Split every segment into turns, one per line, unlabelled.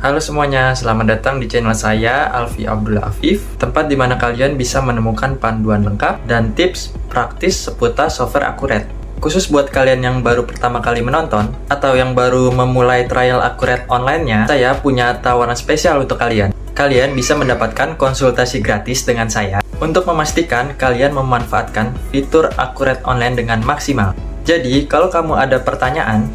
Halo semuanya, selamat datang di channel saya, Alfi Abdul Afif, tempat di mana kalian bisa menemukan panduan lengkap dan tips praktis seputar software Accurate. Khusus buat kalian yang baru pertama kali menonton, atau yang baru memulai trial Accurate online-nya, saya punya tawaran spesial untuk kalian. Kalian bisa mendapatkan konsultasi gratis dengan saya untuk memastikan kalian memanfaatkan fitur Accurate online dengan maksimal. Jadi, kalau kamu ada pertanyaan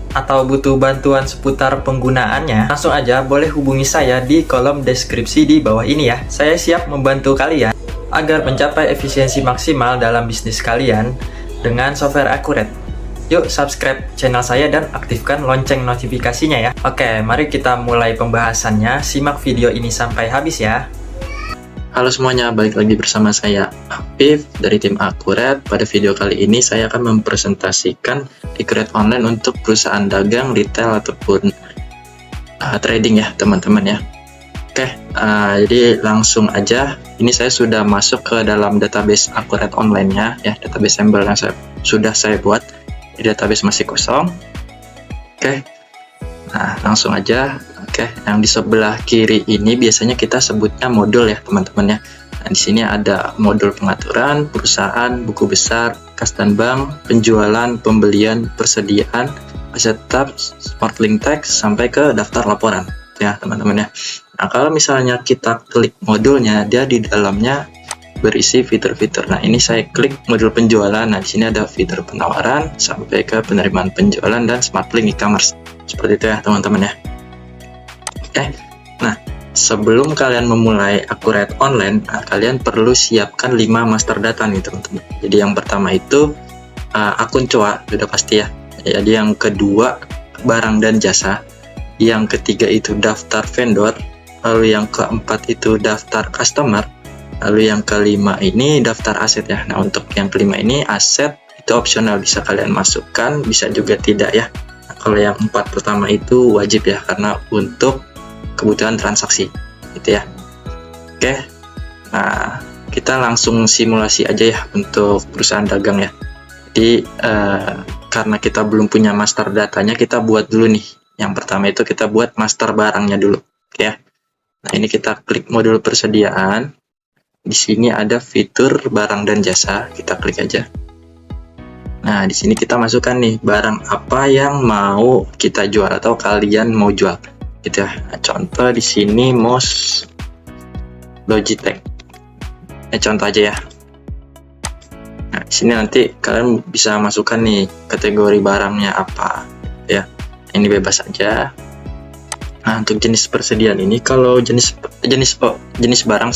atau butuh bantuan seputar penggunaannya, langsung aja boleh hubungi saya di kolom deskripsi di bawah ini ya. Saya siap membantu kalian agar mencapai efisiensi maksimal dalam bisnis kalian dengan software Accurate. Yuk subscribe channel saya dan aktifkan lonceng notifikasinya ya. Oke, mari kita mulai pembahasannya. Simak video ini sampai habis ya. Halo semuanya, balik lagi bersama saya Afif dari tim Accurate. Pada video kali ini saya akan mempresentasikan Accurate online untuk perusahaan dagang, retail ataupun trading ya teman-teman ya. Oke, jadi langsung aja. Ini saya sudah masuk ke dalam database Accurate online-nya ya, database sampel yang sudah saya buat. Di database masih kosong. Oke, nah langsung aja. Oke, yang di sebelah kiri ini biasanya kita sebutnya modul ya teman-teman ya. Nah, di sini ada modul pengaturan, perusahaan, buku besar, kas dan bank, penjualan, pembelian, persediaan, aset tab, smart link text, sampai ke daftar laporan ya teman-teman ya. Nah, kalau misalnya kita klik modulnya, dia di dalamnya berisi fitur-fitur. Nah, ini saya klik modul penjualan. Nah, di sini ada fitur penawaran sampai ke penerimaan penjualan dan smart link e-commerce. Seperti itu ya teman-teman ya. Oke, nah sebelum kalian memulai Accurate online, kalian perlu siapkan 5 master data nih teman-teman. Jadi yang pertama itu akun COA, sudah pasti ya. Jadi yang kedua barang dan jasa, yang ketiga itu daftar vendor, lalu yang keempat itu daftar customer, lalu yang kelima ini daftar aset ya. Nah untuk yang kelima ini aset itu opsional, bisa kalian masukkan, bisa juga tidak ya. Nah, kalau yang 4 pertama itu wajib ya, karena untuk kebutuhan transaksi gitu ya. Oke, nah kita langsung simulasi aja ya untuk perusahaan dagang ya. Jadi karena kita belum punya master datanya, kita buat dulu nih. Yang pertama itu kita buat master barangnya dulu, oke ya. Nah ini kita klik modul persediaan. Di sini ada fitur barang dan jasa, kita klik aja. Nah di sini kita masukkan nih barang apa yang mau kita jual atau kalian mau jual gitu ya. Nah, contoh di sini mouse Logitech. Contoh aja ya. Nah, di sini nanti kalian bisa masukkan nih kategori barangnya apa ya. Ini bebas aja. Nah, untuk jenis persediaan ini, kalau jenis barang,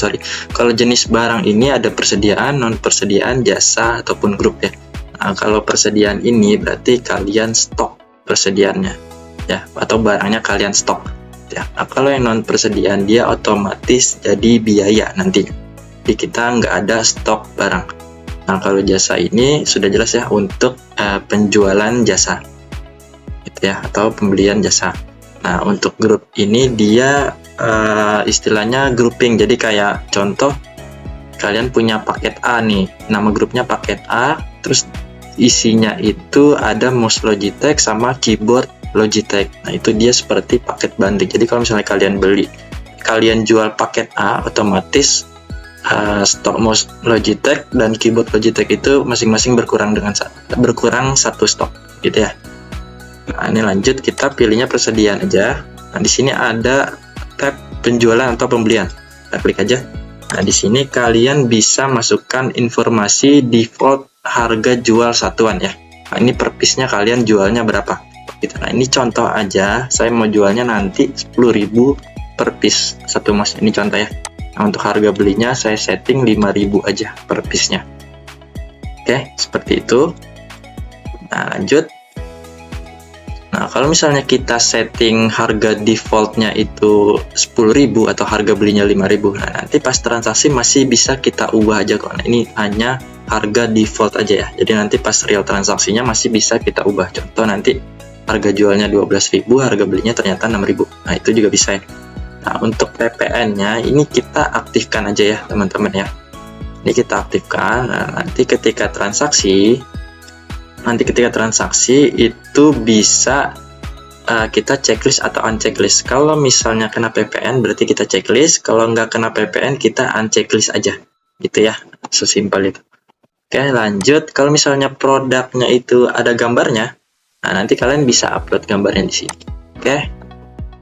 kalau jenis barang ini ada persediaan, non persediaan, jasa ataupun grup ya. Nah, kalau persediaan ini berarti kalian stok persediaannya ya, atau barangnya kalian stok ya. Nah, kalau yang non persediaan dia otomatis jadi biaya nanti, jadi kita nggak ada stok barang. Nah kalau jasa ini sudah jelas ya, untuk penjualan jasa gitu ya, atau pembelian jasa. Nah untuk grup ini dia istilahnya grouping, jadi kayak contoh kalian punya paket A nih, nama grupnya paket A, terus isinya itu ada mouse Logitech sama keyboard Logitech. Nah itu dia seperti paket bundling. Jadi kalau misalnya kalian jual paket A, otomatis stok mouse Logitech dan keyboard Logitech itu masing-masing berkurang satu stok gitu ya. Nah ini lanjut, kita pilihnya persediaan aja. Nah di sini ada tab penjualan atau pembelian, kita klik aja. Nah di sini kalian bisa masukkan informasi default harga jual satuan ya. Nah ini per piece-nya kalian jualnya berapa gitu. Nah ini contoh aja, saya mau jualnya nanti 10.000 per piece satu mouse, ini contoh ya. Nah untuk harga belinya saya setting 5.000 aja per piece-nya. Oke, seperti itu. Nah lanjut. Nah kalau misalnya kita setting harga defaultnya itu 10.000 atau harga belinya 5.000, nah nanti pas transaksi masih bisa kita ubah aja kok. Nah ini hanya harga default aja ya, jadi nanti pas real transaksinya masih bisa kita ubah. Contoh nanti harga jualnya 12.000, harga belinya ternyata 6.000. Nah itu juga bisa ya. Nah untuk PPN-nya ini kita aktifkan aja ya teman-teman ya. Ini kita aktifkan. Nah, nanti ketika transaksi itu bisa kita checklist atau unchecklist. Kalau misalnya kena PPN berarti kita checklist, kalau nggak kena PPN kita unchecklist aja, gitu ya, sesimpel itu. Oke, lanjut. Kalau misalnya produknya itu ada gambarnya, nah nanti kalian bisa upload gambarnya di sini. Oke,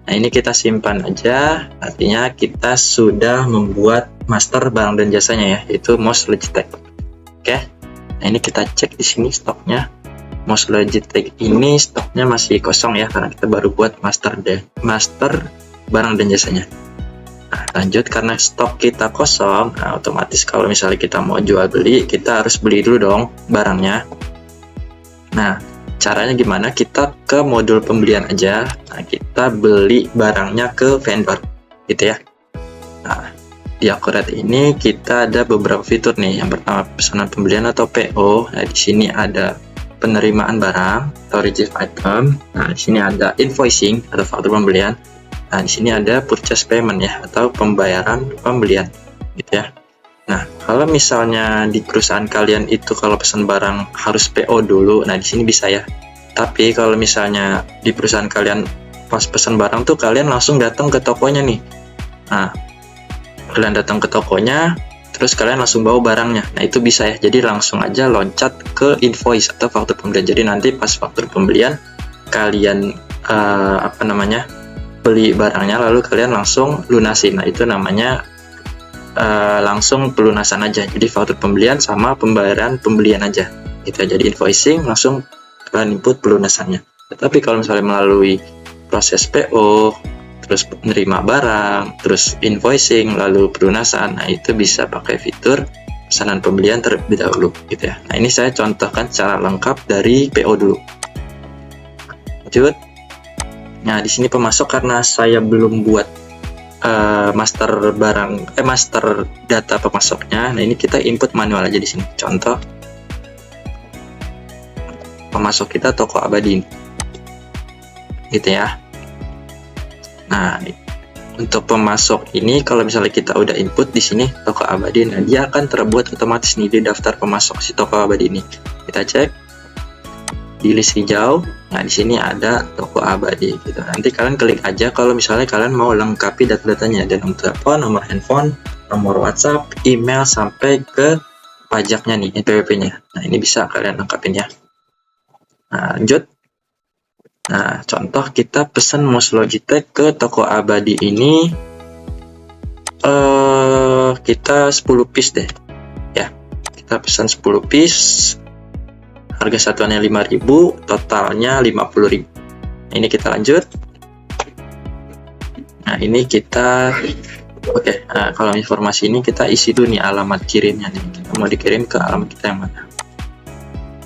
nah ini kita simpan aja, artinya kita sudah membuat master barang dan jasanya ya, yaitu Most Logitech. Oke, nah ini kita cek di sini stoknya. Most Logitech ini stoknya masih kosong ya, karena kita baru buat master barang dan jasanya. Nah, lanjut, karena stok kita kosong, nah otomatis kalau misalnya kita mau jual beli, kita harus beli dulu dong barangnya. Nah, caranya gimana? Kita ke modul pembelian aja. Nah, kita beli barangnya ke vendor, gitu ya. Nah, di Akuret ini kita ada beberapa fitur nih. Yang pertama pesanan pembelian atau PO. Nah, di sini ada penerimaan barang atau receive item. Nah, di sini ada invoicing atau faktur pembelian. Nah, di sini ada purchase payment ya, atau pembayaran pembelian, gitu ya. Nah, kalau misalnya di perusahaan kalian itu kalau pesan barang harus PO dulu, nah di sini bisa ya. Tapi kalau misalnya di perusahaan kalian pas pesan barang tuh kalian langsung datang ke tokonya nih. Nah, kalian datang ke tokonya, terus kalian langsung bawa barangnya. Nah, itu bisa ya. Jadi langsung aja loncat ke invoice atau faktur pembelian. Jadi nanti pas faktur pembelian kalian beli barangnya lalu kalian langsung lunasin. Nah, itu namanya langsung pelunasan aja. Jadi faktur pembelian sama pembayaran pembelian aja. Gitu. Jadi invoicing langsung kalian input pelunasannya. Tetapi kalau misalnya melalui proses PO, terus menerima barang, terus invoicing, lalu pelunasan, nah itu bisa pakai fitur pesanan pembelian terlebih dahulu, gitu ya. Nah, ini saya contohkan secara lengkap dari PO dulu. Lanjut. Nah, di sini pemasok, karena saya belum buat master data pemasoknya. Nah, ini kita input manual aja di sini. Contoh pemasok kita toko abadi, gitu ya. Nah, untuk pemasok ini kalau misalnya kita udah input di sini toko abadi, nah dia akan terbuat otomatis nih di daftar pemasok si toko abadi ini. Kita cek di list hijau. Nah, di sini ada toko abadi gitu. Nanti kalian klik aja kalau misalnya kalian mau lengkapi data-datanya, dan nomor telepon, nomor handphone, nomor WhatsApp, email, sampai ke pajaknya nih, NPWP-nya. Nah, ini bisa kalian lengkapin ya. Nah, lanjut. Nah, contoh kita pesan Most Logitech ke toko abadi ini, kita 10 piece deh ya. Kita pesan 10 piece, harga satuannya 5.000, totalnya 50.000. Nah, ini kita lanjut. Nah, ini kita nah, kalau informasi ini kita isi dulu nih alamat kirimnya nih. Kita mau dikirim ke alamat kita yang mana.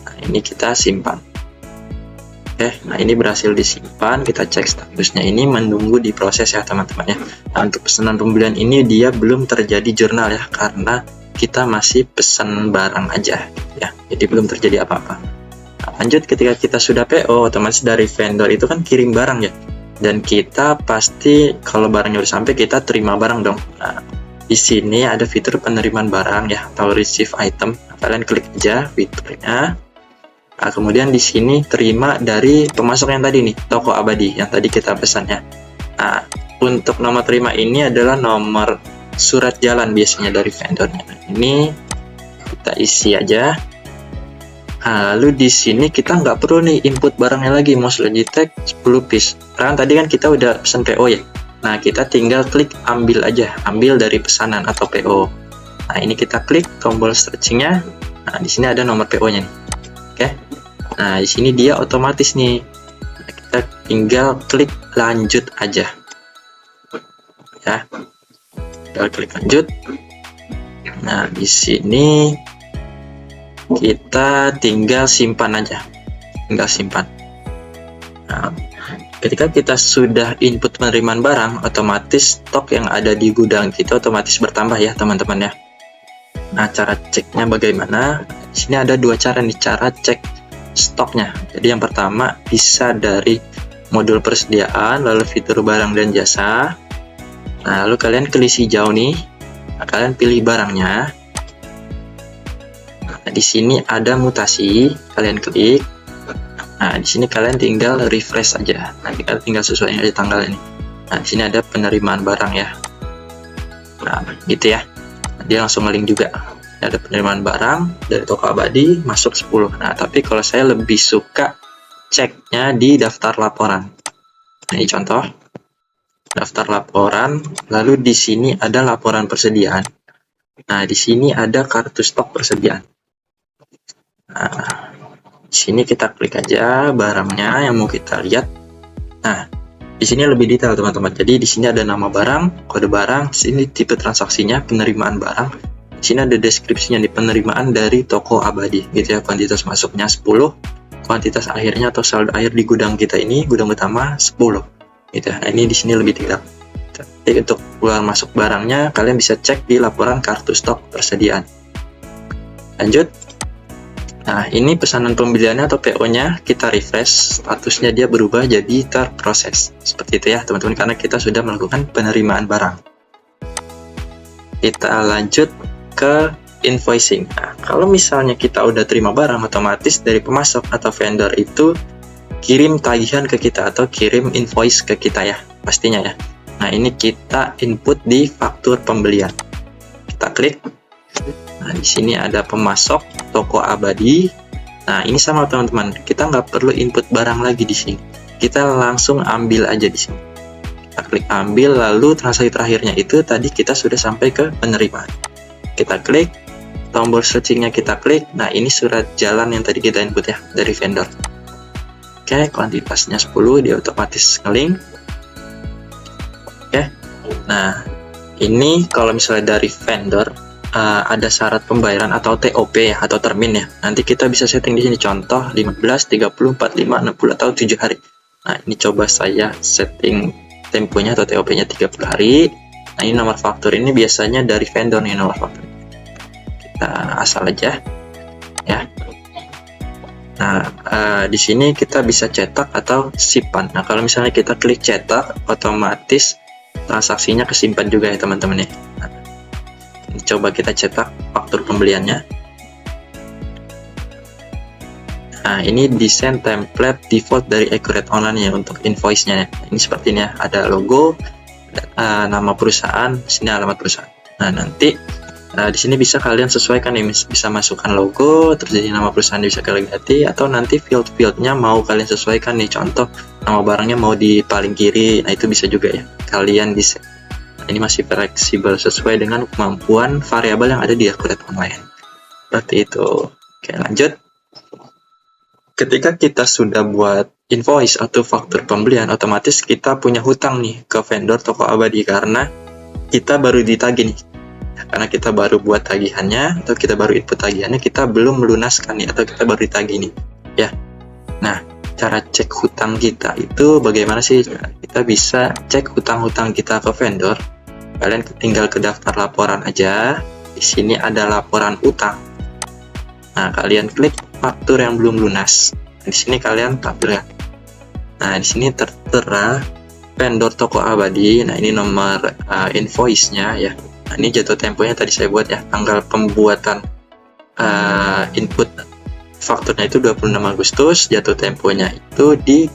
Nah, ini kita simpan. Nah ini berhasil disimpan, kita cek statusnya, ini menunggu diproses ya teman-teman ya. Nah, untuk pesanan pembelian ini dia belum terjadi jurnal ya, karena kita masih pesan barang aja ya, jadi belum terjadi apa-apa. Nah, lanjut, ketika kita sudah PO, otomatis dari vendor itu kan kirim barang ya, dan kita pasti kalau barangnya udah sampai kita terima barang dong. Nah, di sini ada fitur penerimaan barang ya, atau receive item. Nah, kalian klik aja fiturnya. Nah, kemudian di sini terima dari pemasok yang tadi nih, toko abadi yang tadi kita pesan ya. Nah, untuk nomor terima ini adalah nomor surat jalan biasanya dari vendornya. Nah, ini kita isi aja. Nah, lalu di sini kita nggak perlu nih input barangnya lagi, Most Logitech 10 piece. Karena tadi kan kita udah pesan PO ya. Nah, kita tinggal klik ambil aja, ambil dari pesanan atau PO. Nah, ini kita klik tombol stretchingnya. Nah, di sini ada nomor PO-nya nih. Oke. Nah, di sini dia otomatis nih. Nah, kita tinggal klik lanjut aja. Ya. Tinggal klik lanjut. Nah, di sini kita tinggal simpan aja. Tinggal simpan. Nah, ketika kita sudah input penerimaan barang, otomatis stok yang ada di gudang kita otomatis bertambah ya, teman-teman ya. Nah, cara ceknya bagaimana? Di sini ada dua cara nih, cara cek stoknya. Jadi yang pertama bisa dari modul persediaan, lalu fitur barang dan jasa. Nah, lalu kalian klik hijau nih. Nah, kalian pilih barangnya. Nah, di sini ada mutasi, kalian klik. Nah, di sini kalian tinggal refresh aja. Nanti kalian tinggal sesuaikan aja tanggal ini. Nah, di sini ada penerimaan barang ya. Nah, gitu ya. Dia langsung nge-link juga. Ada penerimaan barang dari toko abadi masuk 10. Nah, tapi kalau saya lebih suka ceknya di daftar laporan. Nah, ini contoh. Daftar laporan, lalu di sini ada laporan persediaan. Nah, di sini ada kartu stok persediaan. Nah, di sini kita klik aja barangnya yang mau kita lihat. Nah, di sini lebih detail teman-teman. Jadi di sini ada nama barang, kode barang, sini tipe transaksinya, penerimaan barang. Di sini ada deskripsinya di penerimaan dari toko abadi, gitu ya. Kuantitas masuknya 10, kuantitas akhirnya atau saldo akhir di gudang kita ini, gudang utama 10. Gitu ya. Nah, ini di sini lebih detail. Jadi untuk keluar masuk barangnya kalian bisa cek di laporan kartu stok persediaan. Lanjut. Nah, ini pesanan pembeliannya atau PO-nya kita refresh, statusnya dia berubah jadi terproses. Seperti itu ya teman-teman, karena kita sudah melakukan penerimaan barang. Kita lanjut ke invoicing. Nah, kalau misalnya kita udah terima barang, otomatis dari pemasok atau vendor itu kirim tagihan ke kita atau kirim invoice ke kita ya, pastinya ya. Nah, ini kita input di faktur pembelian. Kita klik. Nah, di sini ada pemasok toko abadi. Nah, ini sama teman-teman. Kita nggak perlu input barang lagi di sini. Kita langsung ambil aja di sini. Kita klik ambil, lalu transaksi terakhirnya itu tadi kita sudah sampai ke penerimaan. Kita klik, tombol searchingnya kita klik. Nah, ini surat jalan yang tadi kita input ya dari vendor. Oke, kuantitasnya 10, dia otomatis nge-link. Oke. Nah, ini kalau misalnya dari vendor ada syarat pembayaran atau TOP ya, atau termin ya. Nanti kita bisa setting di sini, contoh 15, 30, 45, 60 atau 7 hari. Nah, ini coba saya setting temponya atau TOP-nya 30 hari. Nah, ini nomor faktur ini biasanya dari vendor nih nomor faktur. Kita asal aja ya. Nah, di sini kita bisa cetak atau simpan. Nah, kalau misalnya kita klik cetak, otomatis transaksinya kesimpan juga ya teman-teman ya. Nah, coba kita cetak faktur pembeliannya. Nah, ini desain template default dari Accurate Online ya untuk invoice-nya. Ini seperti ini ya, ada logo, nama perusahaan, sini alamat perusahaan. Nah, nanti di sini bisa kalian sesuaikan nih, bisa masukkan logo, terus jadi nama perusahaan bisa kalian ganti, atau nanti field-fieldnya mau kalian sesuaikan nih, contoh nama barangnya mau di paling kiri. Nah, itu bisa juga ya, kalian bisa. Ini masih fleksibel sesuai dengan kemampuan variabel yang ada di Accurate Online. Seperti itu. Oke, lanjut. Ketika kita sudah buat invoice atau faktur pembelian, otomatis kita punya hutang nih ke vendor toko abadi karena kita baru ditagih nih. Karena kita baru buat tagihannya atau kita baru input tagihannya, kita belum melunaskan nih atau kita baru ditagih nih. Ya. Nah, cara cek hutang kita itu bagaimana sih? Kita bisa cek hutang-hutang kita ke vendor. Kalian tinggal ke daftar laporan aja. Di sini ada laporan utang. Nah, kalian klik faktur yang belum lunas. Di sini kalian tampilkan. Nah, di sini tertera vendor toko abadi. Nah, ini nomor invoice-nya ya. Nah, ini jatuh temponya tadi saya buat ya. Tanggal pembuatan input fakturnya itu 26 Agustus, jatuh temponya itu di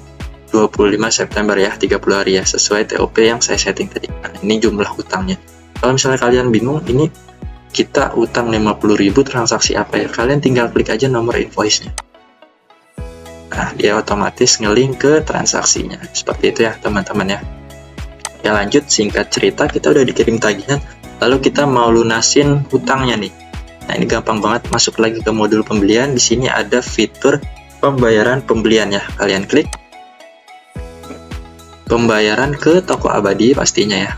25 September ya, 30 hari ya, sesuai TOP yang saya setting tadi. Nah, ini jumlah utangnya. Kalau misalnya kalian bingung, ini kita utang 50.000 transaksi apa ya, kalian tinggal klik aja nomor invoice-nya. Nah, dia otomatis nge-link ke transaksinya. Seperti itu ya teman-teman ya. Ya, lanjut, singkat cerita, kita udah dikirim tagihan, lalu kita mau lunasin hutangnya nih. Nah, ini gampang banget, masuk lagi ke modul pembelian. Di sini ada fitur pembayaran pembelian ya. Kalian klik pembayaran ke toko abadi pastinya ya.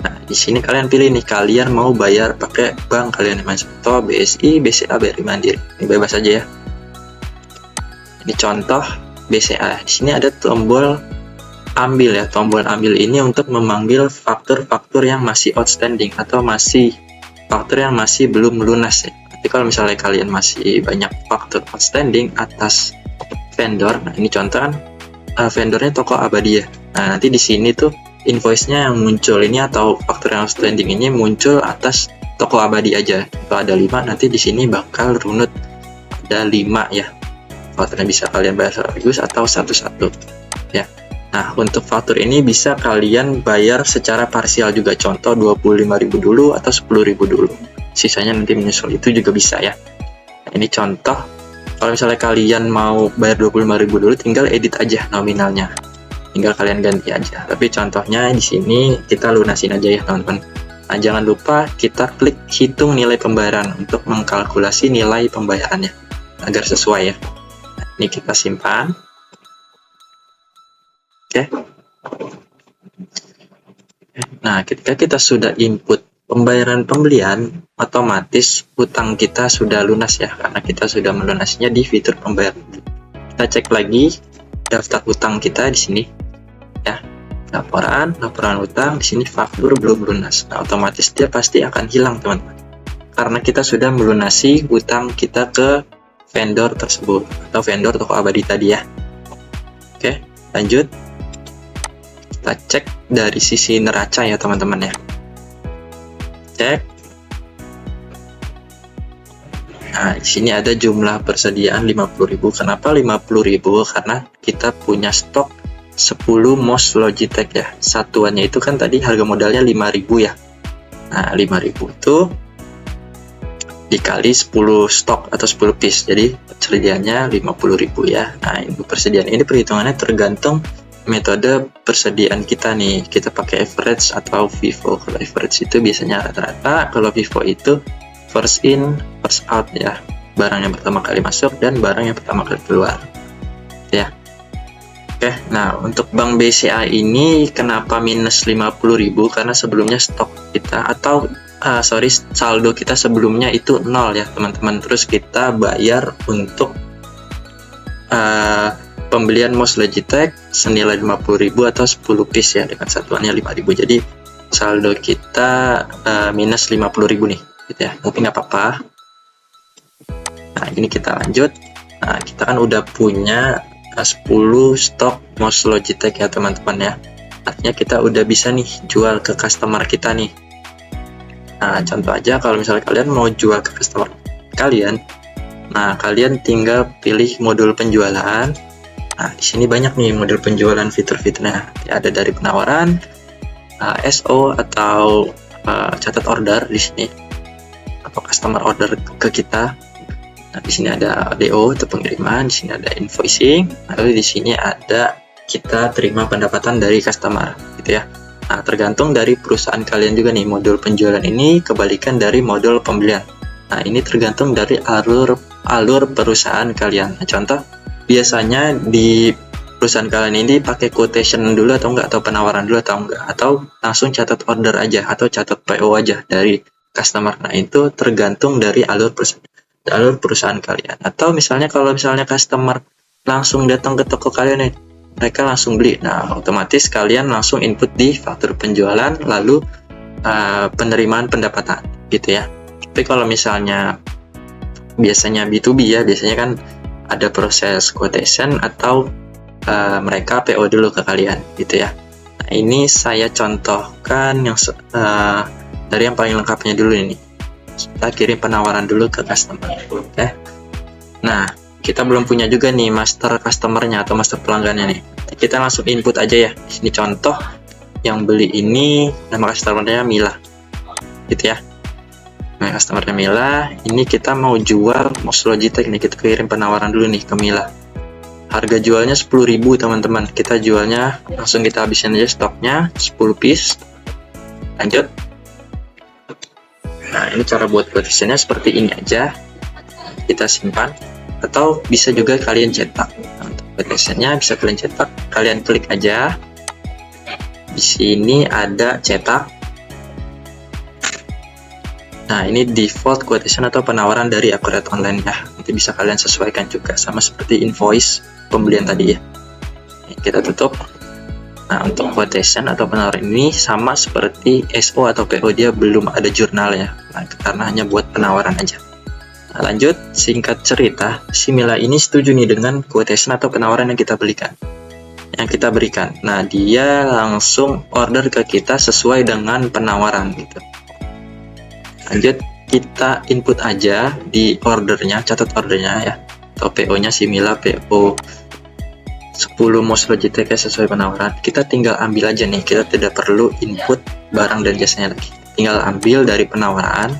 Nah, di sini kalian pilih nih, kalian mau bayar pakai bank kalian, contoh BSI, BCA, BRI Mandiri. Ini bebas aja ya. Ini contoh BCA. Di sini ada tombol ambil ya. Tombol ambil ini untuk memanggil faktur-faktur yang masih outstanding atau masih faktur yang masih belum lunas ya. Tapi kalau misalnya kalian masih banyak faktur outstanding atas vendor, nah ini contoh kan vendornya toko abadi ya. Nah, nanti di sini tuh invoice-nya yang muncul ini atau faktur yang outstanding ini muncul atas toko abadi aja. Kalau ada 5, nanti di sini bakal runut ada 5 ya. Fakturnya bisa kalian bayar sekaligus atau satu-satu ya. Nah, untuk faktur ini bisa kalian bayar secara parsial juga, contoh 25.000 dulu atau 10.000 dulu, sisanya nanti menyusul, itu juga bisa ya. Nah, ini contoh, kalau misalnya kalian mau bayar 25.000 dulu, tinggal edit aja nominalnya, tinggal kalian ganti aja. Tapi contohnya di sini kita lunasin aja ya teman-teman. Nah, jangan lupa kita klik hitung nilai pembayaran untuk mengkalkulasi nilai pembayarannya agar sesuai ya. Nah, ini kita simpan. Oke. Nah, ketika kita sudah input pembayaran pembelian, otomatis utang kita sudah lunas ya, karena kita sudah melunasinya di fitur pembayaran. Kita cek lagi daftar utang kita di sini ya. Laporan utang, di sini faktur belum lunas. Nah, otomatis dia pasti akan hilang teman-teman, karena kita sudah melunasi utang kita ke vendor tersebut atau vendor toko abadi tadi ya. Oke, lanjut. Kita cek dari sisi neraca ya teman-teman ya. Cek. Nah, di sini ada jumlah persediaan 50.000. Kenapa 50.000? Karena kita punya stok 10 mouse Logitech ya. Satuannya itu kan tadi harga modalnya 5.000 ya. Nah, 5.000 itu dikali 10 stok atau 10 piece. Jadi persediaannya 50.000 ya. Nah, ini persediaan ini perhitungannya tergantung metode persediaan kita nih. Kita pakai average atau FIFO. Kalau average itu biasanya rata-rata, kalau FIFO itu first in first out ya, barang yang pertama kali masuk dan barang yang pertama kali keluar ya. Oke, nah untuk Bank BCA ini kenapa minus 50.000? Karena sebelumnya stok kita atau saldo kita sebelumnya itu 0 ya teman-teman. Terus kita bayar untuk pembelian mouse Logitech senilai 50.000 atau 10 piece ya, dengan satuannya 5.000. Jadi saldo kita minus 50.000 nih gitu ya, tapi nggak apa-apa. Nah, ini kita lanjut. Nah, kita kan udah punya 10 stok mouse Logitech ya teman-teman ya. Artinya kita udah bisa nih jual ke customer kita nih. Nah, contoh aja kalau misalnya kalian mau jual ke customer kalian, nah kalian tinggal pilih modul penjualan. Nah, di sini banyak nih modul penjualan, fitur-fiturnya. Ada dari penawaran, SO atau catat order di sini, atau customer order ke kita. Nah, di sini ada DO atau pengiriman, di sini ada invoicing, lalu di sini ada kita terima pendapatan dari customer, gitu ya. Nah, tergantung dari perusahaan kalian juga nih, modul penjualan ini kebalikan dari modul pembelian. Nah, ini tergantung dari alur perusahaan kalian. Nah, contoh, biasanya di perusahaan kalian ini pakai quotation dulu atau enggak, atau penawaran dulu atau enggak, atau langsung catat order aja, atau catat PO aja dari customer. Nah, itu tergantung dari alur perusahaan kalian. Atau misalnya kalau misalnya customer langsung datang ke toko kalian nih, mereka langsung beli, nah otomatis kalian langsung input di faktur penjualan, lalu penerimaan pendapatan gitu ya. Tapi kalau misalnya biasanya B2B ya, biasanya kan ada proses quotation atau mereka PO dulu ke kalian gitu ya. Nah, ini saya contohkan yang dari yang paling lengkapnya dulu ini. Kita kirim penawaran dulu ke customer. Oke. Nah, kita belum punya juga nih master customernya atau master pelanggannya nih. Kita langsung input aja ya. Di sini contoh yang beli ini nama customernya Mila. Gitu ya. Nah, customernya Mila, ini kita mau jual mouse Logitech nih, kita kirim penawaran dulu nih ke Mila. Harga jualnya 10.000 teman-teman. Kita jualnya langsung kita habisin aja stoknya 10 piece. Lanjut. Nah, ini cara buat quotation-nya seperti ini aja. Kita simpan, atau bisa juga kalian cetak. Nah, untuk quotation-nya bisa kalian cetak, kalian klik aja. Di sini ada cetak. Nah, ini default quotation atau penawaran dari Accurate Online ya. Nanti bisa kalian sesuaikan juga sama seperti invoice pembelian tadi ya. Ini kita tutup. Nah, untuk quotation atau penawaran ini sama seperti SO atau PO, dia belum ada jurnal ya. Nah, karena hanya buat penawaran aja. Nah, lanjut, singkat cerita, si Mila ini setuju nih dengan quotation atau penawaran yang kita berikan. Nah, dia langsung order ke kita sesuai dengan penawaran gitu. Lanjut, kita input aja di ordernya, catat ordernya ya. atau PO-nya Simila PO 10 MOS Logitech sesuai penawaran. Kita tinggal ambil aja nih, kita tidak perlu input barang dan jasanya lagi, tinggal ambil dari penawaran.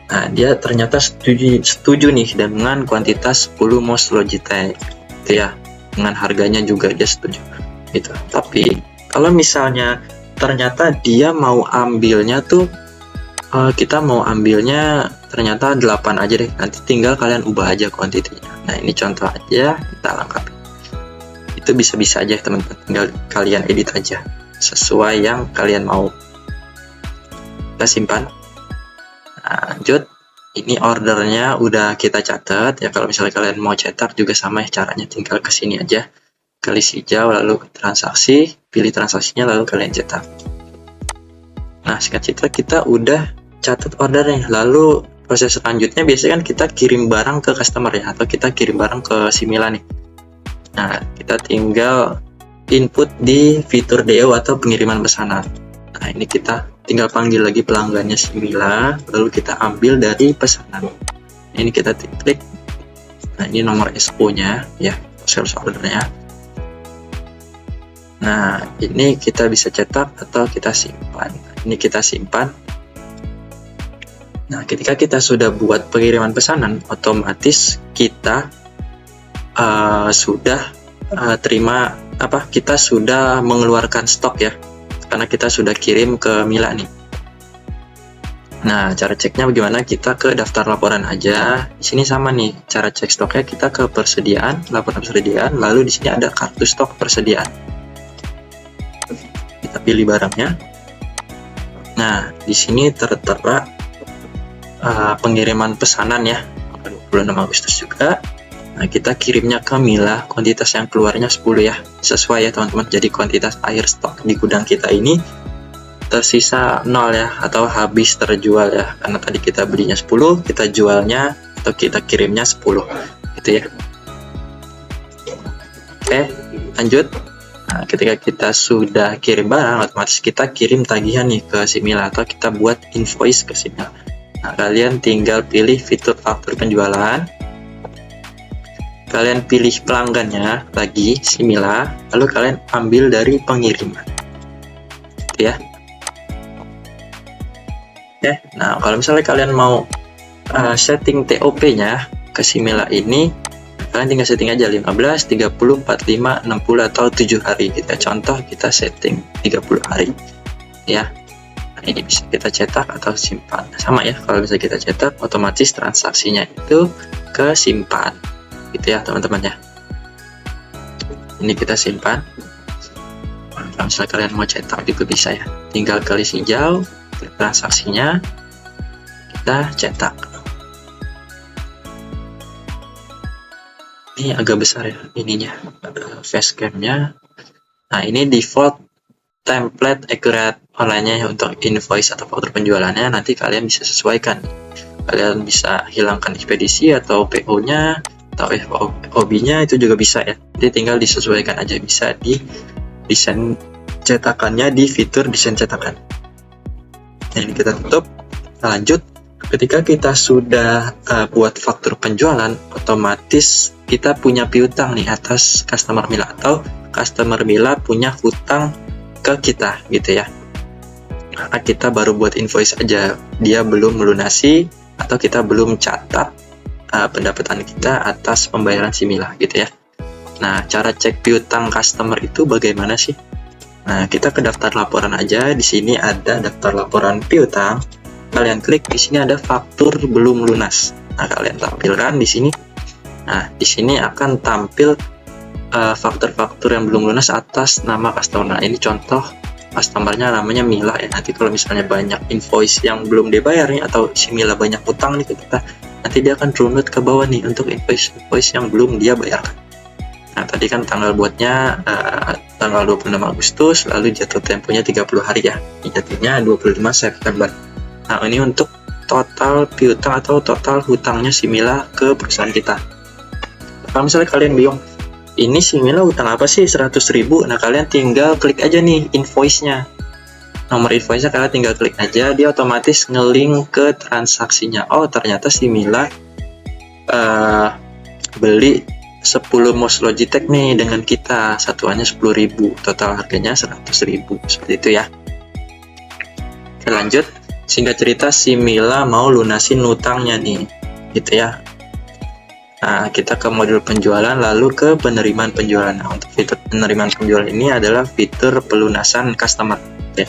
Nah, dia ternyata setuju nih dengan kuantitas 10 MOS Logitech gitu ya, dengan harganya juga dia setuju gitu. Tapi kalau misalnya ternyata dia mau ambilnya tuh kita mau ambilnya ternyata 8 aja deh, nanti tinggal kalian ubah aja kuantitinya. Nah, ini contoh aja kita lengkapi. Itu bisa-bisa aja teman-teman, tinggal kalian edit aja sesuai yang kalian mau. Kita simpan. Nah, lanjut. Ini ordernya udah kita catat ya. Kalau misalnya kalian mau cetak juga sama ya caranya, tinggal ke sini aja, klik hijau lalu ke transaksi, pilih transaksinya lalu kalian cetak. Nah, singkat cerita kita udah catat ordernya. Lalu proses selanjutnya biasanya kan kita kirim barang ke customer ya, atau kita kirim barang ke Simila nih. Nah, kita tinggal input di fitur DO atau pengiriman pesanan. Nah, ini kita tinggal panggil lagi pelanggannya Simila, lalu kita ambil dari pesanan. Ini kita klik. Nah, ini nomor SO-nya ya, sales ordernya. Nah, ini kita bisa cetak atau kita simpan. Ini kita simpan. Nah, ketika kita sudah buat pengiriman pesanan, otomatis kita sudah terima kita sudah mengeluarkan stok ya, karena kita sudah kirim ke Mila nih. Nah, cara ceknya bagaimana? Kita ke daftar laporan aja. Di sini sama nih, cara cek stoknya kita ke persediaan, laporan persediaan, lalu di sini ada kartu stok persediaan. Kita pilih barangnya. Nah, di sini tertera pengiriman pesanan ya, 26 Agustus juga. Nah, kita kirimnya ke Mila, kuantitas yang keluarnya 10 ya, sesuai ya teman-teman. Jadi kuantitas air stok di gudang kita ini tersisa 0 ya, atau habis terjual ya, karena tadi kita belinya 10, kita jualnya atau kita kirimnya 10 gitu ya. Oke, lanjut. Nah, ketika kita sudah kirim barang, otomatis kita kirim tagihan nih ke Simila, atau kita buat invoice ke Simila. Nah, kalian tinggal pilih fitur faktur penjualan, kalian pilih pelanggannya lagi Simila, lalu kalian ambil dari pengiriman gitu ya. Oke, nah kalau misalnya kalian mau setting TOP-nya ke Simila ini, kalian tinggal setting aja 15, 30, 45, 60 atau 7 hari. Kita contoh kita setting 30 hari ya. Nah, ini bisa kita cetak atau simpan. Sama ya, kalau bisa kita cetak, otomatis transaksinya itu ke simpan gitu ya teman-teman ya. Ini kita simpan. Kalau misalnya kalian mau cetak juga bisa ya, tinggal klik hijau, klik transaksinya, kita cetak. Ini agak besar ya ininya, facecam-nya. Nah, ini default template accurate online-nya ya, untuk invoice atau faktur penjualannya nanti kalian bisa sesuaikan. Kalian bisa hilangkan ekspedisi atau PO-nya atau FOB-nya, itu juga bisa ya. Jadi tinggal disesuaikan aja, bisa di desain cetakannya di fitur desain cetakan. Nah, ini kita tutup, kita lanjut. Ketika kita sudah buat faktur penjualan, otomatis kita punya piutang nih atas customer Mila, atau customer Mila punya hutang ke kita gitu ya. Karena kita baru buat invoice aja, dia belum melunasi atau kita belum catat pendapatan kita atas pembayaran si Mila gitu ya. Nah, cara cek piutang customer itu bagaimana sih? Nah, kita ke daftar laporan aja. Di sini ada daftar laporan piutang. Kalian klik, di sini ada faktur belum lunas. Nah, kalian tampilkan di sini. Nah, di sini akan tampil faktur-faktur yang belum lunas atas nama customer. Nah, ini contoh customernya namanya Mila ya. Nanti kalau misalnya banyak invoice yang belum dibayar nih, atau si Mila banyak utang nih ke kita, nanti dia akan runut ke bawah nih untuk invoice yang belum dia bayarkan. Nah, tadi kan tanggal buatnya tanggal 26 Agustus, lalu jatuh temponya 30 hari ya. Ini jatuhnya 25 September. Nah, ini untuk total piutang atau total hutangnya si Mila ke perusahaan kita. Kalau misalnya kalian bingung, ini si Mila hutang apa sih 100.000? Nah, kalian tinggal klik aja nih invoice-nya. Nomor invoice-nya kalian tinggal klik aja, dia otomatis nge-link ke transaksinya. Oh, ternyata si Mila beli 10 mouse Logitech nih dengan kita, satuannya 10.000, total harganya 100.000, seperti itu ya. Oke, lanjut. Singkat cerita, si Mila mau lunasin utangnya nih, gitu ya. Nah, kita ke modul penjualan, lalu ke penerimaan penjualan. Nah, untuk fitur penerimaan penjualan ini adalah fitur pelunasan customer. Oke.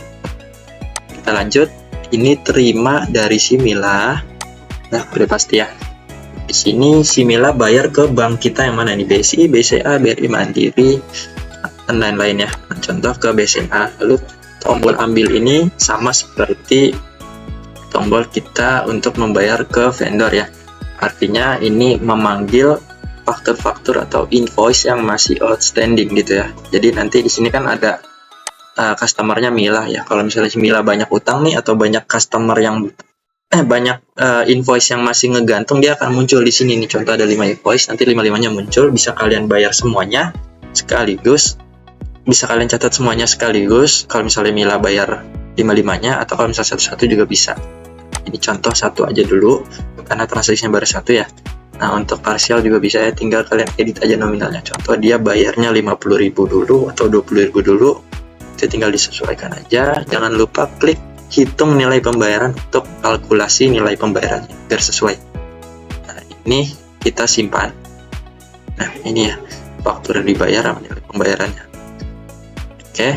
Kita lanjut. Ini terima dari si Mila. Nah, udah pasti ya. Di sini si Mila bayar ke bank kita yang mana nih? BSI, BCA, BRI Mandiri, dan lain-lain ya. Nah, contoh ke BCA. Lalu tombol ambil ini sama seperti tombol kita untuk membayar ke vendor ya. Artinya ini memanggil faktur-faktur atau invoice yang masih outstanding gitu ya. Jadi nanti di sini kan ada customernya Mila ya. Kalau misalnya si Mila banyak utang nih atau banyak customer yang banyak invoice yang masih ngegantung, dia akan muncul di sini nih. Contoh ada 5 invoice, nanti 5-5-nya muncul, bisa kalian bayar semuanya sekaligus, bisa kalian catat semuanya sekaligus. Kalau misalnya Mila bayar 5-5-nya, atau kalau misalnya satu-satu juga bisa. Ini contoh satu aja dulu karena transaksinya baru satu ya. Nah, untuk parsial juga bisa ya, tinggal kalian edit aja nominalnya. Contoh dia bayarnya 50.000 dulu atau 20.000 dulu, itu tinggal disesuaikan aja. Jangan lupa klik hitung nilai pembayaran untuk kalkulasi nilai pembayarannya biar sesuai. Nah, ini kita simpan. Nah, ini ya faktur dibayar sama nilai pembayarannya. Oke.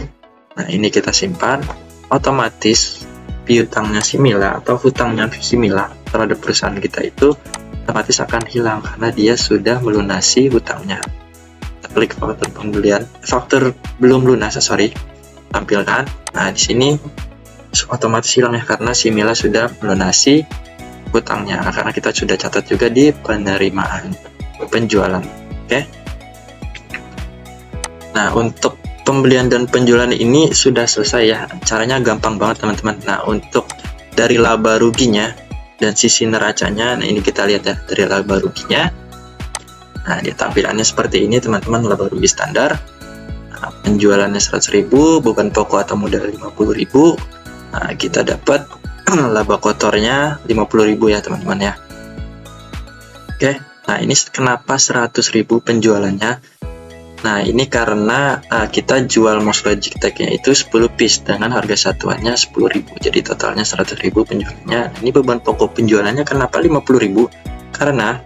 Nah, ini kita simpan. Otomatis piutangnya si Mila atau hutangnya si Mila terhadap perusahaan kita itu otomatis akan hilang karena dia sudah melunasi hutangnya. Kita klik faktur pembelian, faktur belum lunas, tampilkan. Nah, di sini otomatis hilang ya karena si Mila sudah melunasi hutangnya, karena kita sudah catat juga di penerimaan penjualan. Oke. Nah, untuk pembelian dan penjualan ini sudah selesai ya. Caranya gampang banget teman-teman. Nah, untuk dari laba ruginya dan sisi neracanya, nah ini kita lihat ya dari laba ruginya. Nah, dia tampilannya seperti ini teman-teman, laba rugi standar. Nah, penjualannya 100.000, beban pokok atau modal 50.000. Nah, kita dapat laba kotornya 50.000 ya teman-teman ya. Oke, nah ini kenapa 100.000 penjualannya? Nah, ini karena kita jual mouse Logitech-nya itu 10 piece dengan harga satuannya 10.000. Jadi totalnya 100.000 penjualannya. Ini beban pokok penjualannya kenapa 50.000? Karena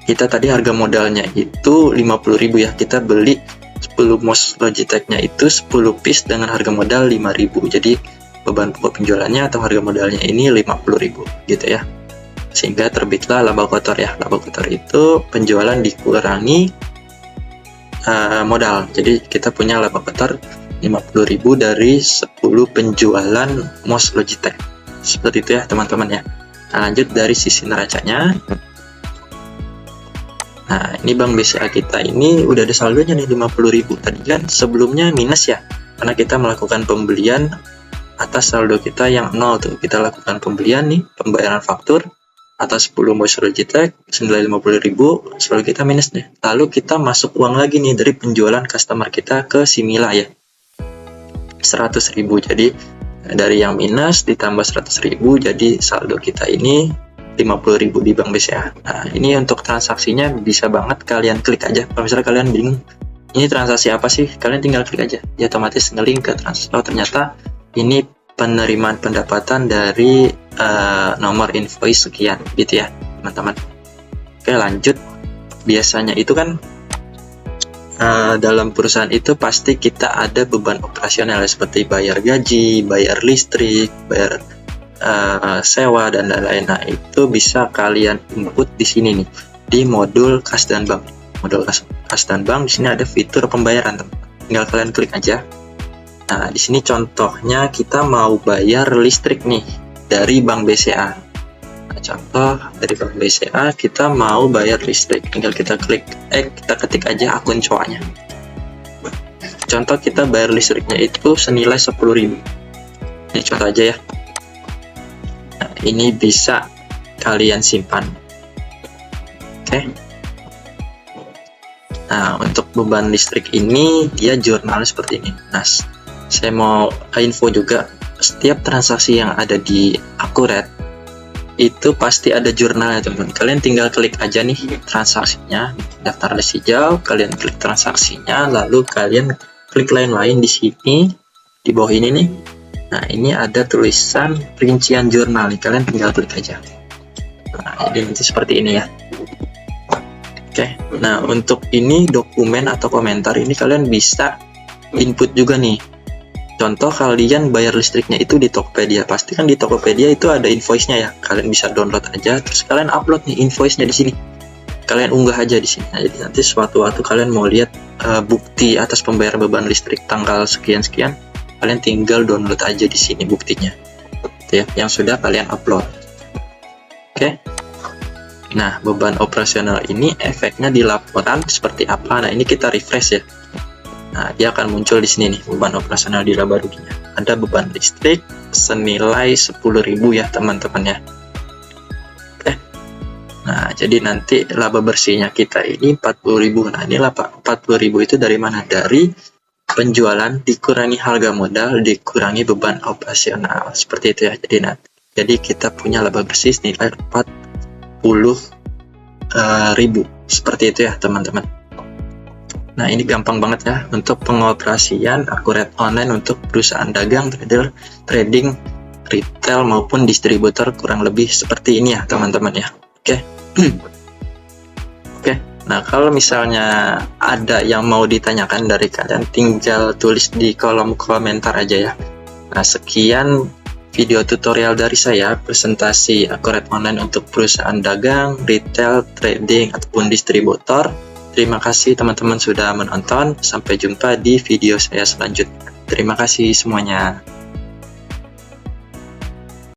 kita tadi harga modalnya itu 50.000 ya. Kita beli 10 mouse Logitech-nya itu 10 piece dengan harga modal 5.000. Jadi beban pokok penjualannya atau harga modalnya ini 50.000 gitu ya. Sehingga terbitlah laba kotor ya. Laba kotor itu penjualan dikurangi modal. Jadi kita punya laba kotor 50.000 dari 10 penjualan mouse Logitech. Seperti itu ya teman-teman ya. Nah, lanjut dari sisi neracanya. Nah, ini Bank BCA kita ini udah ada saldonya nih 50.000. Tadi kan sebelumnya minus ya, karena kita melakukan pembelian atas saldo kita yang 0 tuh. Kita lakukan pembelian nih, pembayaran faktur atas 10 mouse Logitech senilai 50.000, saldo kita minus nih. Lalu kita masuk uang lagi nih dari penjualan customer kita ke si Mila ya, 100.000. Jadi dari yang minus ditambah 100.000, jadi saldo kita ini 50.000 di Bank BCA. Nah, ini untuk transaksinya bisa banget kalian klik aja. Kalau misalnya kalian bingung ini transaksi apa sih, kalian tinggal klik aja, ya otomatis ngelink ke transaksi. Oh, ternyata ini penerimaan pendapatan dari nomor invoice sekian gitu ya teman-teman. Oke, lanjut. Biasanya itu kan dalam perusahaan itu pasti kita ada beban operasional seperti bayar gaji, bayar listrik, bayar sewa dan lain-lain. Nah, itu bisa kalian input di sini nih di modul Kas dan Bank. Modul Kas dan Bank di sini ada fitur pembayaran teman. Tinggal kalian klik aja. Nah, di sini contohnya kita mau bayar listrik nih dari Bank BCA. Nah, contoh dari Bank BCA kita mau bayar listrik, tinggal kita klik, kita ketik aja akun COA-nya. Contoh kita bayar listriknya itu senilai 10.000. Ini contoh aja ya. Nah, ini bisa kalian simpan. Oke. Nah, untuk beban listrik ini dia jurnalnya seperti ini. Nah, saya mau info juga, setiap transaksi yang ada di Akuret itu pasti ada jurnalnya teman-teman. Kalian tinggal klik aja nih transaksinya, daftar list hijau, kalian klik transaksinya, lalu kalian klik lain-lain di sini, di bawah ini nih. Nah, ini ada tulisan rincian jurnal nih, kalian tinggal klik aja. Nah, jadi nanti seperti ini ya. Oke, nah untuk ini dokumen atau komentar ini kalian bisa input juga nih. Contoh kalian bayar listriknya itu di Tokopedia, pasti kan di Tokopedia itu ada invoice-nya ya. Kalian bisa download aja, terus kalian upload nih invoice-nya di sini. Kalian unggah aja di sini. Nah, jadi nanti suatu waktu kalian mau lihat bukti atas pembayaran beban listrik tanggal sekian-sekian, kalian tinggal download aja di sini buktinya, ya, yang sudah kalian upload. Oke. Nah, beban operasional ini efeknya di laporan seperti apa? Nah, ini kita refresh ya. Nah, dia akan muncul di sini nih, beban operasional di laba ruginya. Ada beban listrik senilai 10.000 ya, teman-teman ya. Oke. Nah, jadi nanti laba bersihnya kita ini 40.000. Nah, ini laba 40.000 itu dari mana? Dari penjualan dikurangi harga modal, dikurangi beban operasional. Seperti itu ya. Jadi kita punya laba bersih senilai 40.000. Seperti itu ya, teman-teman. Nah, ini gampang banget ya untuk pengoperasian Akuret Online untuk perusahaan dagang, trader, trading, retail maupun distributor, kurang lebih seperti ini ya, teman-teman ya. Oke. Oke. Nah, kalau misalnya ada yang mau ditanyakan dari kalian, tinggal tulis di kolom komentar aja ya. Nah, sekian video tutorial dari saya, presentasi Akuret Online untuk perusahaan dagang, retail, trading, ataupun distributor. Terima kasih teman-teman sudah menonton. Sampai jumpa di video saya selanjutnya. Terima kasih semuanya.